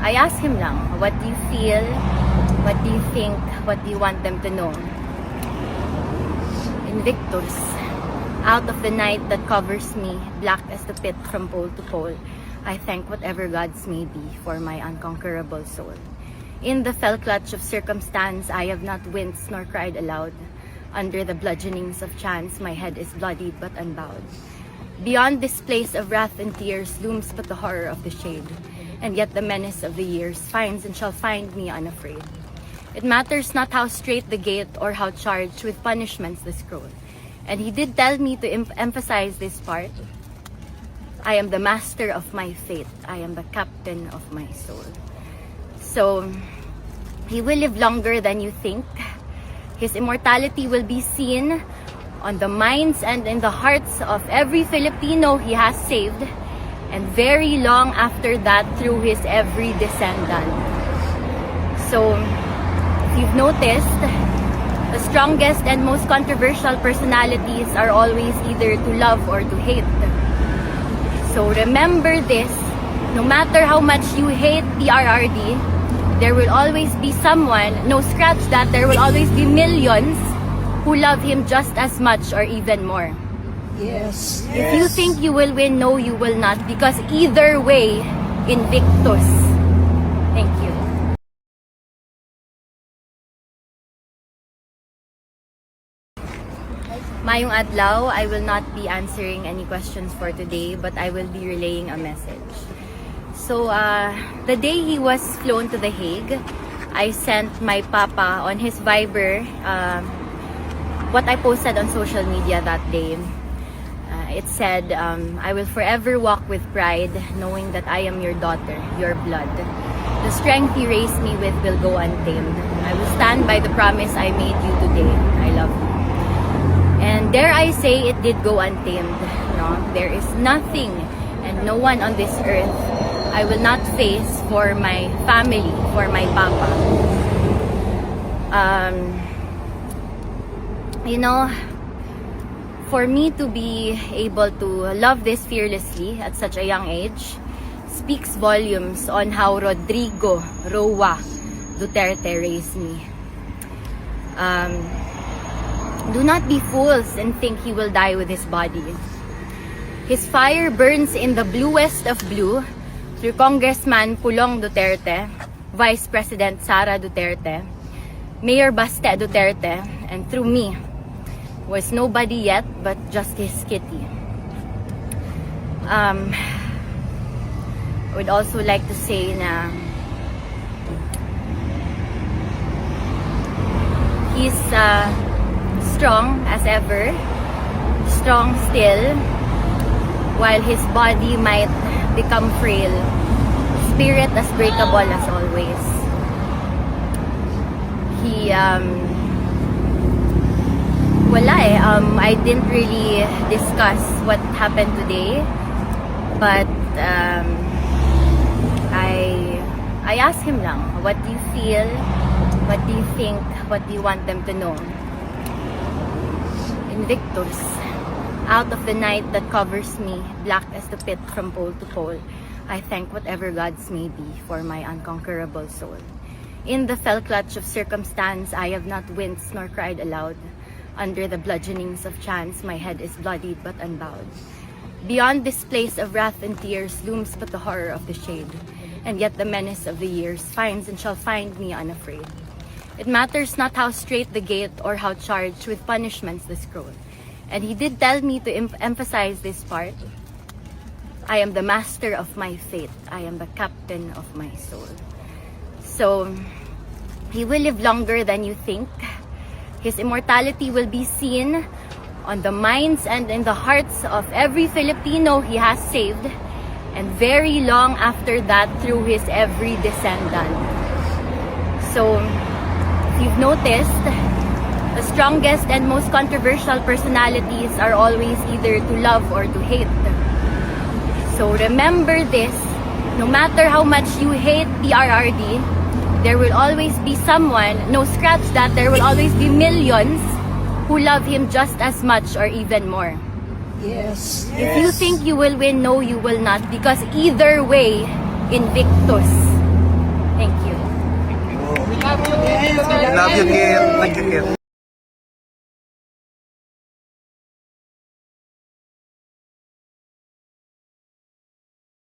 I ask him lang, what do you feel? What do you think? What do you want them to know? Invictus, out of the night that covers me, black as the pit from pole to pole, I thank whatever gods may be for my unconquerable soul. In the fell clutch of circumstance, I have not winced nor cried aloud. Under the bludgeonings of chance, my head is bloodied but unbowed. Beyond this place of wrath and tears looms but the horror of the shade, and yet the menace of the years finds and shall find me unafraid. It matters not how straight the gate or how charged with punishments the scroll. And he did tell me to emphasize this part. I am the master of my fate. I am the captain of my soul. So, he will live longer than you think. His immortality will be seen on the minds and in the hearts of every Filipino he has saved, and very long after that through his every descendant. So, if you've noticed, the strongest and most controversial personalities are always either to love or to hate. So remember this, no matter how much you hate PRRD, there will always be someone, no scratch that, there will always be millions who love him just as much or even more. Yes. If you think you will win, no, you will not, because either way, invictus. Thank you. Mayong adlaw, I will not be answering any questions for today, but I will be relaying a message. So, the day he was flown to The Hague, I sent my papa on his Viber what I posted on social media that day. It said, I will forever walk with pride, knowing that I am your daughter, your blood. The strength you raised me with will go untamed. I will stand by the promise I made you today. I love you. And dare I say, it did go untamed. No? There is nothing and no one on this earth I will not face for my family, for my papa. You know, for me to be able to love this fearlessly at such a young age speaks volumes on how Rodrigo Roa Duterte raised me. Do not be fools and think he will die with his body. His fire burns in the bluest of blue through Congressman Pulong Duterte, Vice President Sara Duterte, Mayor Baste Duterte, and through me was nobody yet but just his kitty. I would also like to say na he's strong as ever, strong still, while his body might become frail, spirit as breakable as always. He, I didn't really discuss what happened today, but I asked him lang, what do you feel? What do you think? What do you want them to know? Invictus, out of the night that covers me, black as the pit from pole to pole, I thank whatever gods may be for my unconquerable soul. In the fell clutch of circumstance, I have not winced nor cried aloud. Under the bludgeonings of chance, my head is bloodied but unbowed. Beyond this place of wrath and tears looms but the horror of the shade, and yet the menace of the years finds and shall find me unafraid. It matters not how straight the gate or how charged with punishments the scroll. And he did tell me to emphasize this part. I am the master of my fate. I am the captain of my soul. So, he will live longer than you think. His immortality will be seen on the minds and in the hearts of every Filipino he has saved, and very long after that through his every descendant. So, if you've noticed, the strongest and most controversial personalities are always either to love or to hate. So remember this, no matter how much you hate PRRD, there will always be someone, no scratch that, there will always be millions who love him just as much or even more. Yes. If you think you will win, no, you will not, because either way, invictus. Thank you. Love you, Kit. Thank you, Kit.